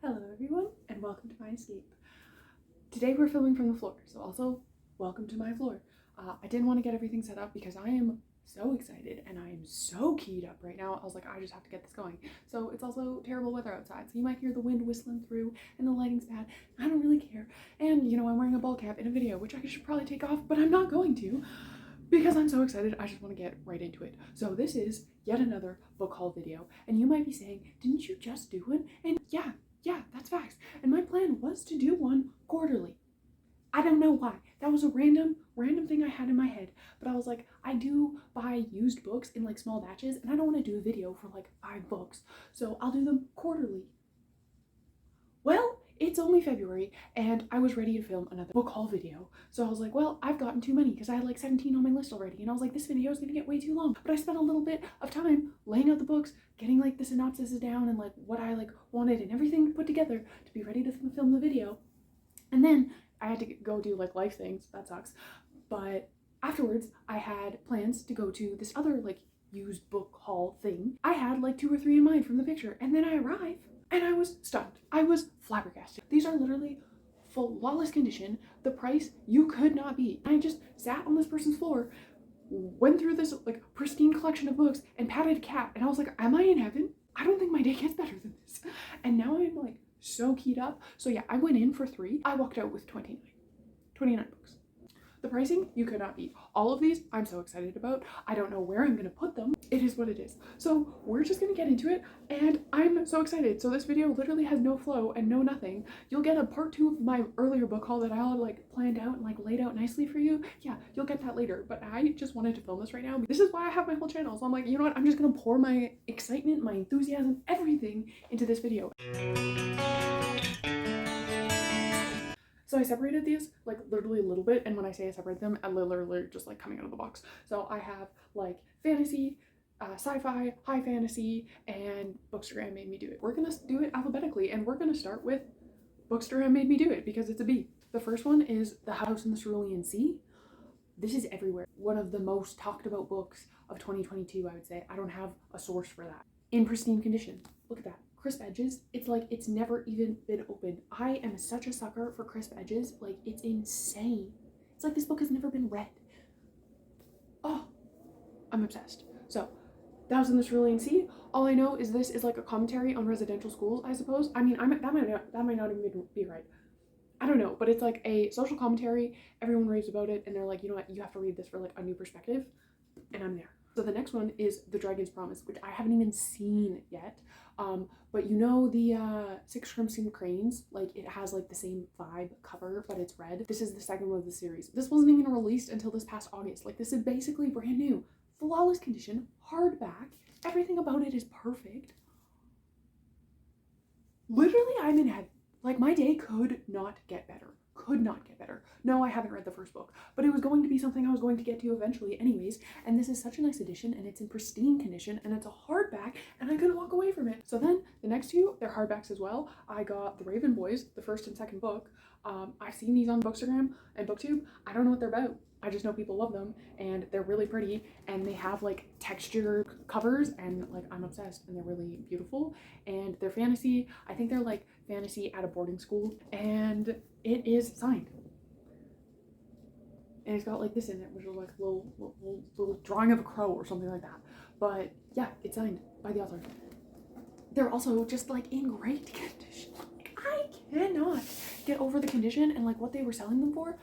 Hello everyone, and welcome to my escape. Today we're filming from the floor, so also welcome to my floor. I didn't want to get everything set up because I am so excited and I am so keyed up right now. I was like, I just have to get this going. So it's also terrible weather outside, so you might hear the wind whistling through and the lighting's bad. I don't really care. And you know, I'm wearing a ball cap in a video, which I should probably take off, but I'm not going to because I'm so excited. I just want to get right into it. So this is yet another book haul video, and you might be saying, didn't you just do one? And yeah, that's facts. And my plan was to do one quarterly. I don't know why. That was a random thing I had in my head. But I was like, I do buy used books in like small batches, and I don't want to do a video for like 5 books. So I'll do them quarterly. Well, it's only February, and I was ready to film another book haul video. So I was like, well, I've gotten too many because I had like 17 on my list already. And I was like, this video is going to get way too long. But I spent a little bit of time laying out the books, getting like the synopsises down and like what I like wanted and everything put together to be ready to film the video. And then I had to go do like life things. That sucks. But afterwards, I had plans to go to this other like used book haul thing. I had like 2 or 3 in mind from the picture. And then I arrive and I was stunned. I was flabbergasted. These are literally flawless condition. The price you could not beat. I just sat on this person's floor, went through this like pristine collection of books and patted a cat. And I was like, am I in heaven? I don't think my day gets better than this. And now I'm like so keyed up. So yeah, I went in for 3. I walked out with 29 books. The pricing you could not beat. All of these I'm so excited about. I don't know where I'm gonna put them. It is what it is. So we're just gonna get into it, and I'm so excited. So this video literally has no flow and no nothing. You'll get a part 2 of my earlier book haul that I all like planned out and like laid out nicely for you. Yeah, you'll get that later, but I just wanted to film this right now. This is why I have my whole channel. So I'm like, you know what? I'm just gonna pour my excitement, my enthusiasm, everything into this video. So I separated these like literally a little bit, and when I say I separate them, I literally just like coming out of the box. So I have like fantasy, sci-fi, high fantasy, and Bookstagram Made Me Do It. We're gonna do it alphabetically, and we're gonna start with Bookstagram Made Me Do It because it's a B. The first one is The House in the Cerulean Sea. This is everywhere. One of the most talked about books of 2022, I would say. I don't have a source for that. In pristine condition. Look at that. Crisp edges. It's like it's never even been opened. I am such a sucker for crisp edges. Like, it's insane. It's like this book has never been read. Oh, I'm obsessed. So, The House in the Cerulean Sea. All I know is this is like a commentary on residential schools, I suppose. I mean, that might not even be right. I don't know, but it's like a social commentary. Everyone raves about it, and they're like, you know what, you have to read this for like a new perspective, and I'm there. So the next one is The Dragon's Promise, which I haven't even seen yet. But you know the 6 Crimson Cranes? Like, it has like the same vibe cover, but it's red. This is the second one of the series. This wasn't even released until this past August. Like, this is basically brand new. Flawless condition, hardback. Everything about it is perfect. Literally, I'm in heaven. Like, my day could not get better. Could not get better. No, I haven't read the first book, but it was going to be something I was going to get to eventually anyways, and this is such a nice edition, and it's in pristine condition, and it's a hardback, and I couldn't walk away from it. So then, the next 2, they're hardbacks as well. I got The Raven Boys, the first and second book. I've seen these on Bookstagram and BookTube. I don't know what they're about. I just know people love them, and they're really pretty, and they have like texture covers, and like I'm obsessed, and they're really beautiful, and they're fantasy. I think they're like fantasy at a boarding school, and it is signed. And it's got like this in it, which is like a little drawing of a crow or something like that. But yeah, it's signed by the author. They're also just like in great condition. Like, I cannot get over the condition and like what they were selling them for.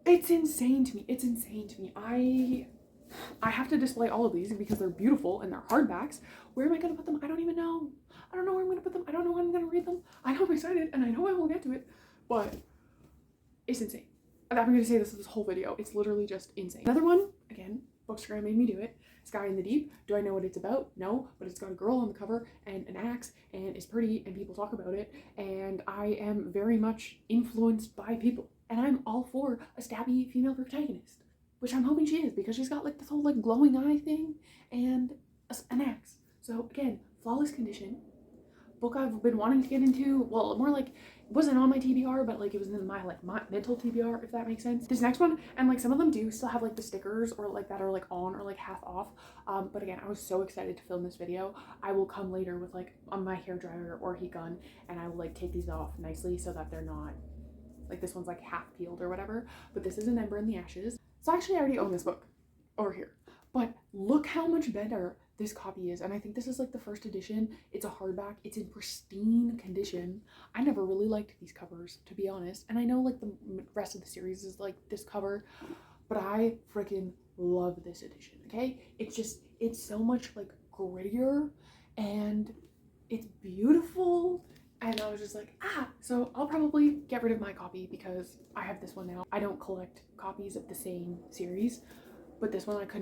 It's insane to me. It's insane to me. I have to display all of these because they're beautiful and they're hardbacks. Where am I going to put them? I don't even know. I don't know where I'm going to put them. I don't know when I'm going to read them. I know I'm excited and I know I will get to it, but it's insane. I'm going to say this whole video. It's literally just insane. Another one, again, Bookstagram Made Me Do It. Sky in the Deep. Do I know what it's about? No, but it's got a girl on the cover and an axe, and it's pretty, and people talk about it, and I am very much influenced by people, and I'm all for a stabby female protagonist, which I'm hoping she is, because she's got like this whole like glowing eye thing and an axe. So again, flawless condition, book I've been wanting to get into. Well, more like, it wasn't on my TBR, but like it was in my mental TBR, if that makes sense. This next one, and like some of them do still have like the stickers or like that are like on or like half off. But again, I was so excited to film this video. I will come later with like on my hairdryer or heat gun, and I will like take these off nicely so that they're not like, this one's like half peeled or whatever. But this is An Ember in the Ashes. So actually I already own this book over here, but look how much better this copy is. And I think this is like the first edition. It's a hardback. It's in pristine condition. I never really liked these covers, to be honest. And I know like the rest of the series is like this cover, but I freaking love this edition, okay? It's so much like grittier and it's beautiful. And I was just like, so I'll probably get rid of my copy because I have this one now. I don't collect copies of the same series, but this one I could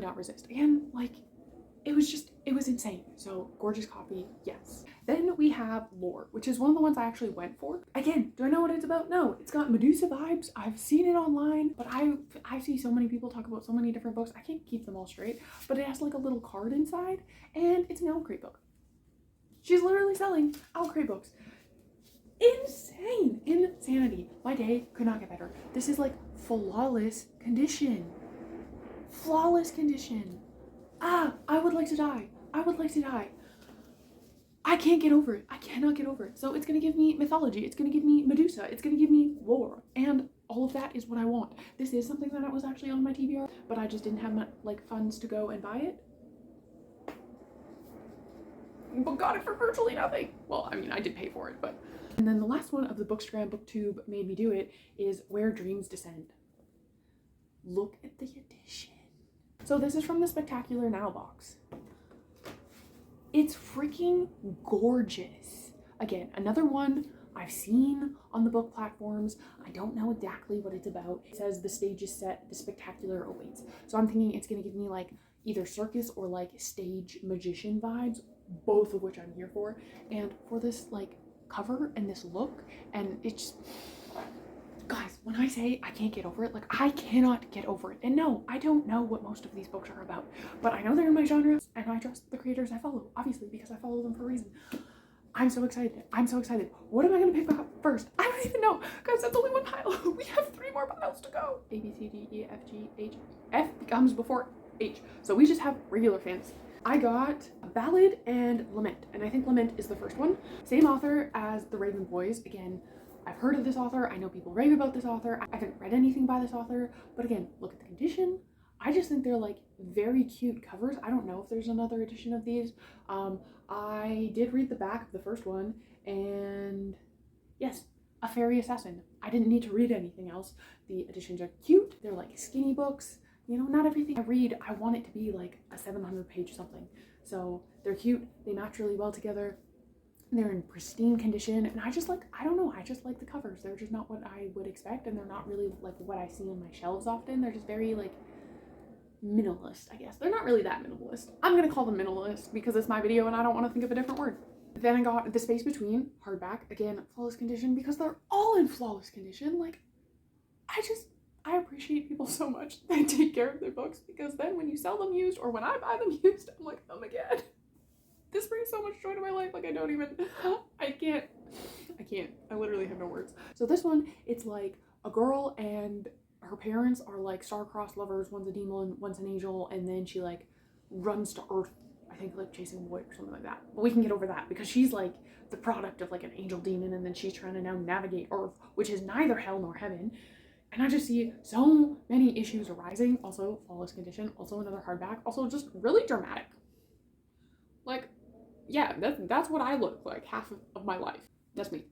not resist. And like, it was insane. So gorgeous copy, yes. Then we have Lore, which is one of the ones I actually went for. Again, do I know what it's about? No, it's got Medusa vibes. I've seen it online, but I see so many people talk about so many different books. I can't keep them all straight, but it has like a little card inside, and it's an Owl Crate book. She's literally selling Owl Crate books. Insane, insanity. My day could not get better. This is like flawless condition. Flawless condition. I would like to die. I would like to die. I can't get over it. I cannot get over it. So it's gonna give me mythology. It's gonna give me Medusa. It's gonna give me lore. And all of that is what I want. This is something that was actually on my TBR, but I just didn't have like funds to go and buy it. But got it for virtually nothing. Well, I mean, I did pay for it, but. And then the last one of the Bookstagram BookTube Made Me Do It is Where Dreams Descend. Look at the edition. So this is from the Spectacular Now box. It's freaking gorgeous. Again, another one I've seen on the book platforms. I don't know exactly what it's about. It says the stage is set, the spectacular awaits. So I'm thinking it's gonna give me like either circus or like stage magician vibes, both of which I'm here for. And for this like cover and this look, and it's, guys, when I say I can't get over it, like I cannot get over it. And no, I don't know what most of these books are about, but I know they're in my genre and I trust the creators I follow, obviously, because I follow them for a reason. I'm so excited. I'm so excited. What am I going to pick up first? I don't even know. Guys, that's only one pile. We have 3 more piles to go. A, B, C, D, E, F, G, H. F comes before H. So we just have regular fantasy. I got a Ballad and Lament, and I think Lament is the first one. Same author as The Raven Boys. Again, I've heard of this author. I know people rave about this author. I haven't read anything by this author, but again, look at the condition. I just think they're like very cute covers. I don't know if there's another edition of these. I did read the back of the first one, and yes, a fairy assassin. I didn't need to read anything else. The editions are cute. They're like skinny books. You know, not everything I read, I want it to be like a 700-page something. So they're cute. They match really well together. They're in pristine condition, and I just like, I don't know, I just like the covers. They're just not what I would expect, and they're not really like what I see on my shelves often. They're just very like minimalist, I guess. They're not really that minimalist. I'm gonna call them minimalist because it's my video and I don't want to think of a different word. Then I got The Space Between, hardback, again, flawless condition, because they're all in flawless condition. Like, I appreciate people so much that take care of their books, because then when you sell them used, or when I buy them used, I'm like, oh my god, this brings so much joy to my life. Like, I can't, I literally have no words. So this one, it's like a girl and her parents are like star-crossed lovers. One's a demon, one's an angel, and then she like runs to Earth, I think like chasing a boy or something like that. But we can get over that because she's like the product of like an angel demon, and then she's trying to now navigate Earth, which is neither hell nor heaven. And I just see so many issues arising. Also, flawless condition, also another hardback, also just really dramatic. Like, yeah, that's what I look like half of my life. That's me.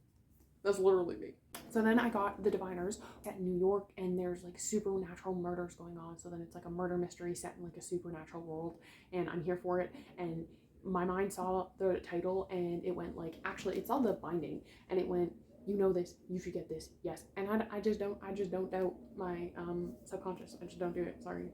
That's literally me. So then I got The Diviners set in New York, and there's like supernatural murders going on. So then it's like a murder mystery set in like a supernatural world, and I'm here for it. And my mind saw the title and it went like, actually, it saw the binding and it went, you know this, you should get this, yes. And I just don't doubt my subconscious. I just don't do it, sorry.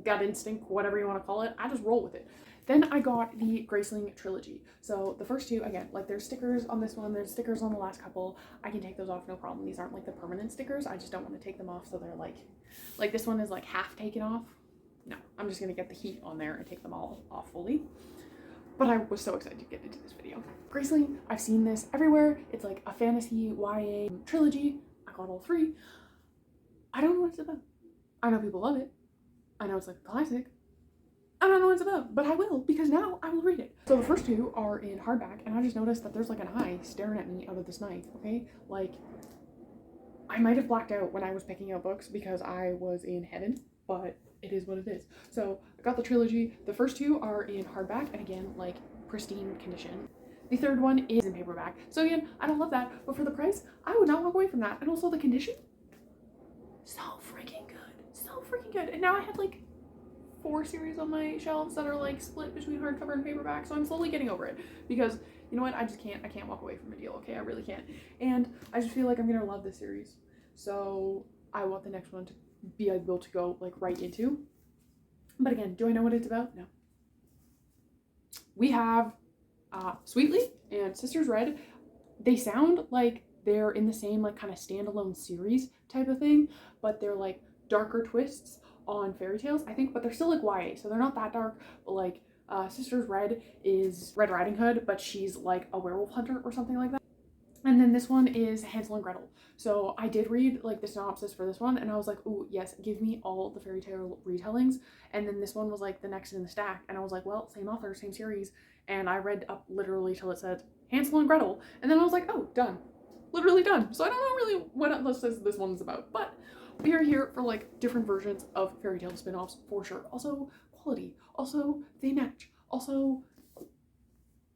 Gut instinct, whatever you want to call it, I just roll with it. Then I got the Graceling trilogy. So the first two, again, like there's stickers on this one, there's stickers on the last couple. I can take those off, no problem. These aren't like the permanent stickers. I just don't want to take them off, so they're like this one is like half taken off. No, I'm just gonna get the heat on there and take them all off fully. but I was so excited to get into this video. Graceling, I've seen this everywhere. It's like a fantasy YA trilogy. I got all three. I don't know what it's about. I know people love it. I know it's like a classic. I don't know what it's about, but I will, because now I will read it. So the first two are in hardback, and I just noticed that there's like an eye staring at me out of this knife, okay? Like, I might have blacked out when I was picking out books because I was in heaven, but it is what it is. So I got the trilogy. The first two are in hardback, and again, like pristine condition. The third one is in paperback. So again, I don't love that, but for the price, I would not walk away from that. And also the condition, so freaking good, so freaking good. And now I have like 4 series on my shelves that are like split between hardcover and paperback, so I'm slowly getting over it because you know what, I can't walk away from a deal, okay? I really can't. And I just feel like I'm gonna love this series, so I want the next one to be able to go like right into. But again, do I know what it's about? No. We have Sweetly and Sisters Red. They sound like they're in the same like kind of standalone series type of thing, but they're like darker twists on fairy tales, I think, but they're still like YA, so they're not that dark. But like Sisters Red is Red Riding Hood, but she's like a werewolf hunter or something like that. And then this one is Hansel and Gretel. So I did read like the synopsis for this one, and I was like, ooh, yes, give me all the fairy tale retellings. And then this one was like the next in the stack, and I was like, well, same author, same series. And I read up literally till it said Hansel and Gretel, and then I was like, oh, done, literally done. So I don't know really what this one's about, but we are here for like different versions of fairy tale spin-offs for sure. Also quality, also they match, also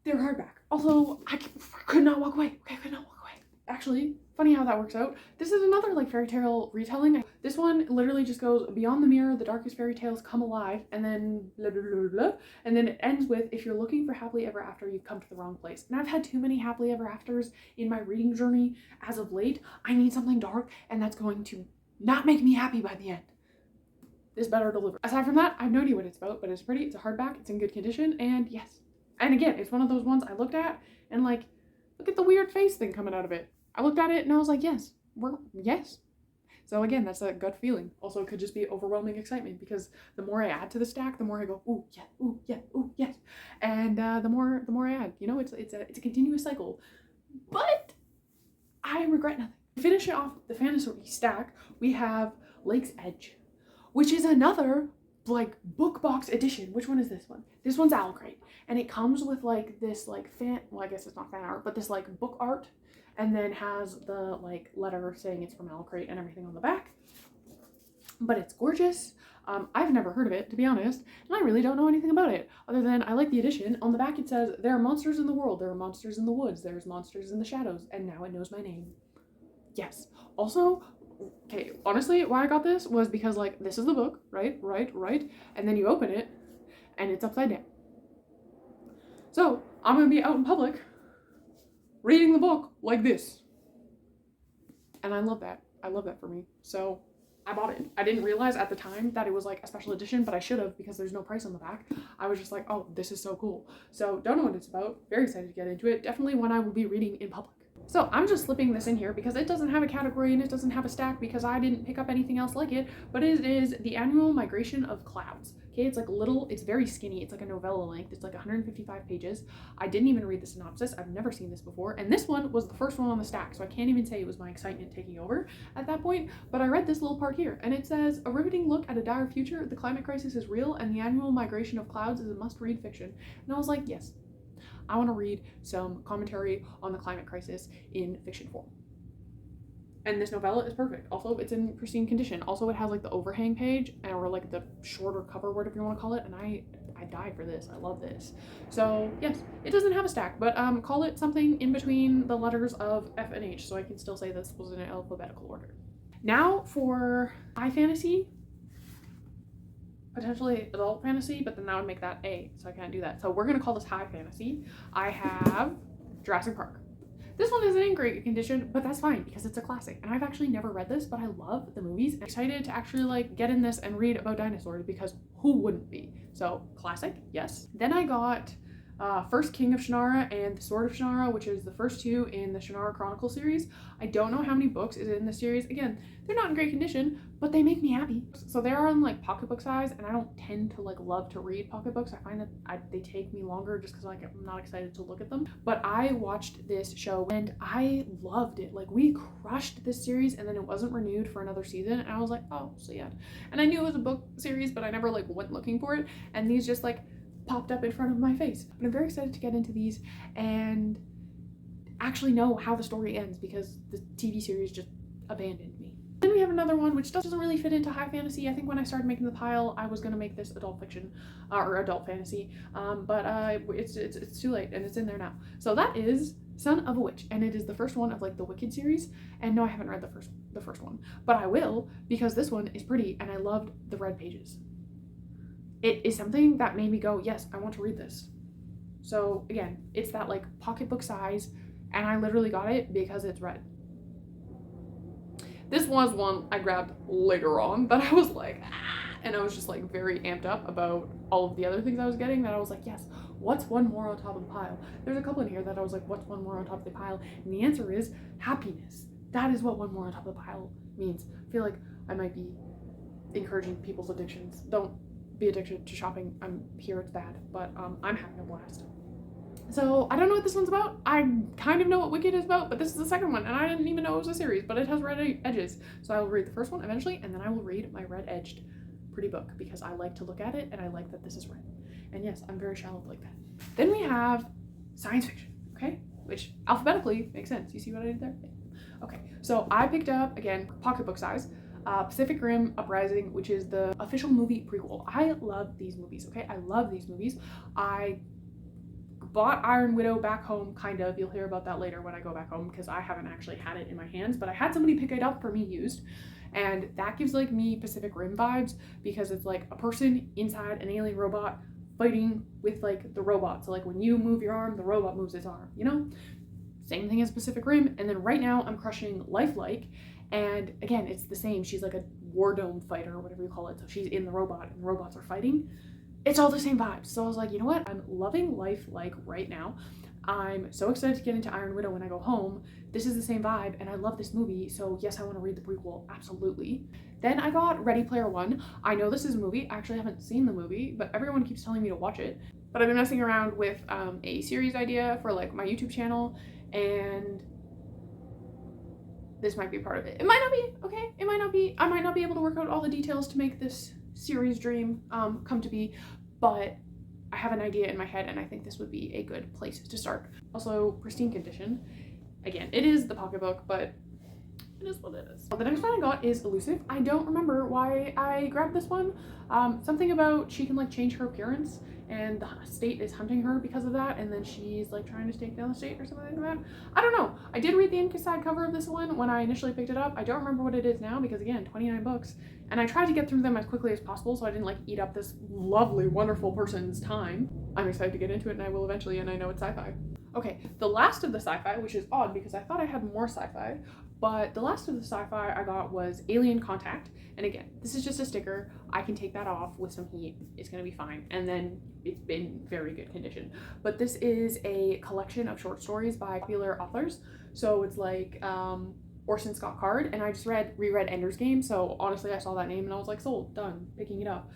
they're hardback, also I could not walk away. Okay, I could not walk away. Actually, funny how that works out. This is another like fairy tale retelling. This one literally just goes beyond the mirror, the darkest fairy tales come alive, and then blah, blah, blah, blah, and then it ends with, if you're looking for happily ever after, you've come to the wrong place. And I've had too many happily ever afters in my reading journey as of late. I need something dark, and that's going to not make me happy by the end. This better deliver. Aside from that, I have no idea what it's about, but it's pretty, it's a hardback, it's in good condition, and yes. And again, it's one of those ones I looked at and like, look at the weird face thing coming out of it. I looked at it and I was like, yes, yes. So again, that's a gut feeling. Also, it could just be overwhelming excitement because the more I add to the stack, the more I go, ooh, yeah, ooh, yeah, ooh, yes. And the more I add, you know, it's a continuous cycle. But I regret nothing. Finishing off the fantasy stack, we have Lake's Edge, which is another like book box edition. Which one is this one? This one's Alcrate, and it comes with like this like well, I guess it's not fan art, but this like book art, and then has the like letter saying it's from Alcrate and everything on the back. But it's gorgeous. I've never heard of it, to be honest, and I really don't know anything about it other than I like the edition. On the back it says, there are monsters in the world, there are monsters in the woods, there's monsters in the shadows, and now it knows my name. Yes. Also, okay, honestly, why I got this was because like this is the book, right, and then you open it and it's upside down. So I'm gonna be out in public reading the book like this, and I love that. I love that for me. So I bought it. I didn't realize at the time that it was like a special edition, but I should have, because there's no price on the back. I was just like, oh, this is so cool. So don't know what it's about. Very excited to get into it. Definitely one I will be reading in public. So I'm just slipping this in here because it doesn't have a category and it doesn't have a stack because I didn't pick up anything else like it, but it is The Annual Migration of Clouds. Okay, it's like little, it's very skinny. It's like a novella length. It's like 155 pages. I didn't even read the synopsis. I've never seen this before. And this one was the first one on the stack, so I can't even say it was my excitement taking over at that point, but I read this little part here and it says, a riveting look at a dire future, the climate crisis is real, and the annual migration of clouds is a must-read fiction. And I was like, yes. I want to read some commentary on the climate crisis in fiction form. And this novella is perfect. Also, it's in pristine condition. Also, it has like the overhang page or like the shorter cover, whatever you want to call it. And I died for this. I love this. So yes, it doesn't have a stack, but call it something in between the letters of F and H, so I can still say this was in alphabetical order. Now for high fantasy. Potentially adult fantasy, but then that would make that A, so I can't do that. So we're gonna call this high fantasy. I have Jurassic Park. This one isn't in great condition, but that's fine because it's a classic. And I've actually never read this, but I love the movies. I'm excited to actually like get in this and read about dinosaurs because who wouldn't be? So classic, yes. Then I got First King of Shannara and The Sword of Shannara, which is the first two in the Shannara Chronicle series. I don't know how many books is in the series. Again, they're not in great condition, but they make me happy. So they are in like pocketbook size, and I don't tend to like love to read pocketbooks. I find that they take me longer just because like I'm not excited to look at them. But I watched this show and I loved it. Like, we crushed this series, and then it wasn't renewed for another season, and I was like, oh, so yeah. And I knew it was a book series, but I never like went looking for it, and these just like popped up in front of my face. But I'm very excited to get into these and actually know how the story ends, because the TV series just abandoned me. Then we have another one which doesn't really fit into high fantasy. I think when I started making the pile, I was gonna make this adult fiction or adult fantasy, but it's too late and it's in there now. So that is Son of a Witch, and it is the first one of like the Wicked series. And no, I haven't read the first one, but I will, because this one is pretty and I loved the red pages. It is something that made me go, yes, I want to read this. So again, it's that like pocketbook size, and I literally got it because it's red. This was one I grabbed later on, but I was like, and I was just like very amped up about all of the other things I was getting, that I was like, yes, what's one more on top of the pile? There's a couple in here that I was like, what's one more on top of the pile? And the answer is happiness. That is what one more on top of the pile means. I feel like I might be encouraging people's addictions. Don't be addicted to shopping. I'm here, it's bad, but I'm having a blast. So I don't know what this one's about. I kind of know what Wicked is about, but this is the second one, and I didn't even know it was a series, but it has red edges. So I will read the first one eventually, and then I will read my red-edged pretty book, because I like to look at it, and I like that this is red. And yes, I'm very shallow like that. Then we have science fiction, okay? Which alphabetically makes sense. You see what I did there? Okay, so I picked up, again, pocketbook size, Pacific Rim Uprising, which is the official movie prequel. I love these movies, okay? I love these movies. I bought Iron Widow back home, kind of. You'll hear about that later when I go back home, because I haven't actually had it in my hands, but I had somebody pick it up for me used, and that gives like me Pacific Rim vibes, because it's like a person inside an alien robot fighting with like the robot. So like when you move your arm, the robot moves its arm, you know? Same thing as Pacific Rim. And then right now I'm crushing Lifelike, and again, it's the same. She's like a war dome fighter, or whatever you call it. So she's in the robot and the robots are fighting. It's all the same vibes. So I was like, you know what? I'm loving Lifelike right now. I'm so excited to get into Iron Widow when I go home. This is the same vibe, and I love this movie, so yes, I want to read the prequel, absolutely. Then I got Ready Player One. I know this is a movie. I actually haven't seen the movie, but everyone keeps telling me to watch it. But I've been messing around with a series idea for like my YouTube channel, and this might be part of it. It might not be, okay? It might not be. I might not be able to work out all the details to make this series dream come to be, but I have an idea in my head, and I think this would be a good place to start. Also, pristine condition. Again, it is the pocketbook, but it is what it is. The next one I got is Elusive. I don't remember why I grabbed this one. Something about she can like change her appearance, and the state is hunting her because of that, and then she's like trying to take down the state or something like that. I don't know. I did read the inside cover of this one when I initially picked it up. I don't remember what it is now, because again, 29 books, and I tried to get through them as quickly as possible so I didn't like eat up this lovely, wonderful person's time. I'm excited to get into it, and I will eventually, and I know it's sci-fi. Okay, the last of the sci-fi, which is odd because I thought I had more sci-fi, but the last of the sci-fi I got was Alien Contact. And again, this is just a sticker. I can take that off with some heat. It's gonna be fine. And then it's been very good condition. But this is a collection of short stories by popular authors. So it's like Orson Scott Card, and I just reread Ender's Game. So honestly, I saw that name and I was like, sold, done, picking it up,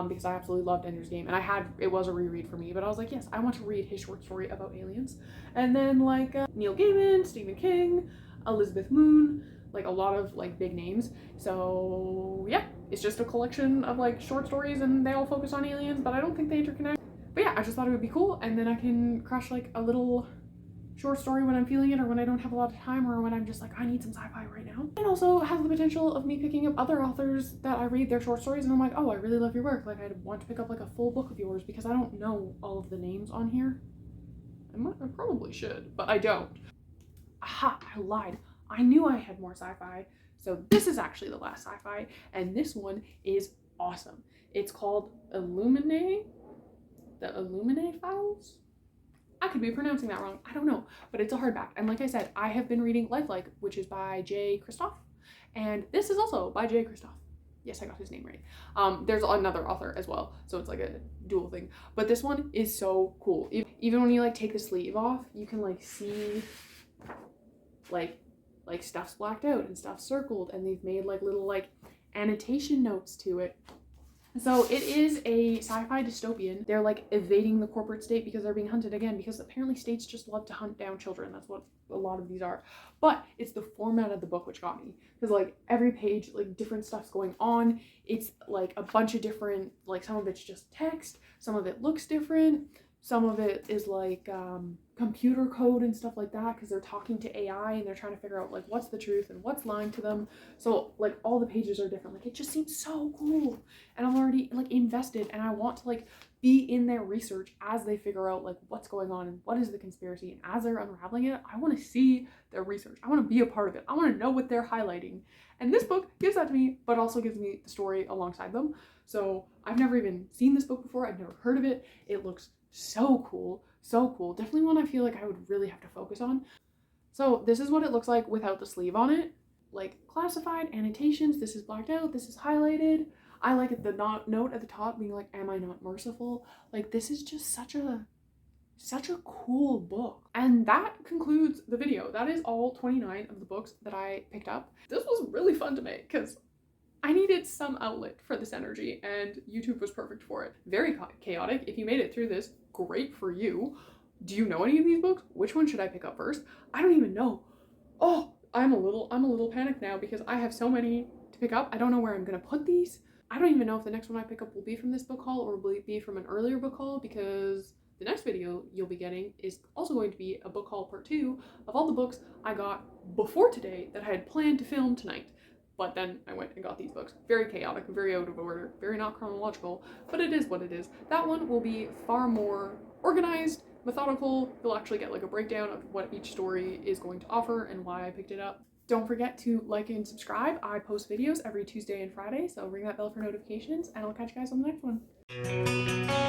because I absolutely loved Ender's Game, and it was a reread for me, but I was like, yes, I want to read his short story about aliens. And then like Neil Gaiman, Stephen King, Elizabeth Moon, like a lot of like big names. So yeah, it's just a collection of like short stories, and they all focus on aliens, but I don't think they interconnect. But yeah, I just thought it would be cool, and then I can crush like a little short story when I'm feeling it, or when I don't have a lot of time, or when I'm just like, I need some sci-fi right now. It also has the potential of me picking up other authors that I read their short stories and I'm like, oh, I really love your work. Like, I want to pick up like a full book of yours, because I don't know all of the names on here. I probably should, but I don't. Aha, I lied. I knew I had more sci-fi. So this is actually the last sci-fi, and this one is awesome. It's called Illuminae, the Illuminae Files? I could be pronouncing that wrong, I don't know, but it's a hardback. And like I said, I have been reading Lifelike, which is by J. Kristoff, and this is also by J. Kristoff. Yes, I got his name right. There's another author as well, so it's like a dual thing. But this one is so cool. Even when you like take the sleeve off, you can like see like stuff's blacked out and stuff's circled, and they've made like little like annotation notes to it. So it is a sci-fi dystopian. They're like evading the corporate state because they're being hunted again, because apparently states just love to hunt down children. That's what a lot of these are. But it's the format of the book which got me, because like every page, like different stuff's going on. It's like a bunch of different, like some of it's just text, some of it looks different, some of it is like computer code and stuff like that, because they're talking to AI and they're trying to figure out like what's the truth and what's lying to them. So like all the pages are different. Like it just seems so cool, and I'm already like invested, and I want to like be in their research as they figure out like what's going on and what is the conspiracy, and as they're unraveling it, I want to see their research. I want to be a part of it. I want to know what they're highlighting, and this book gives that to me, but also gives me the story alongside them. So I've never even seen this book before. I've never heard of it. It looks so cool, so cool. Definitely one I feel like I would really have to focus on. So this is what it looks like without the sleeve on it. Like classified annotations, this is blacked out, this is highlighted. I like it, the note at the top being like, am I not merciful? Like this is just such a cool book. And that concludes the video. That is all 29 of the books that I picked up. This was really fun to make because I needed some outlet for this energy, and YouTube was perfect for it. Very chaotic. If you made it through this, great for you. Do you know any of these books? Which one should I pick up first? I don't even know. Oh, I'm a little panicked now because I have so many to pick up. I don't know where I'm gonna put these. I don't even know if the next one I pick up will be from this book haul or will it be from an earlier book haul, because the next video you'll be getting is also going to be a book haul part 2 of all the books I got before today that I had planned to film tonight. But then I went and got these books. Very chaotic, very out of order, very not chronological, but it is what it is. That one will be far more organized, methodical. You'll actually get like a breakdown of what each story is going to offer and why I picked it up. Don't forget to like and subscribe. I post videos every Tuesday and Friday, so ring that bell for notifications, and I'll catch you guys on the next one.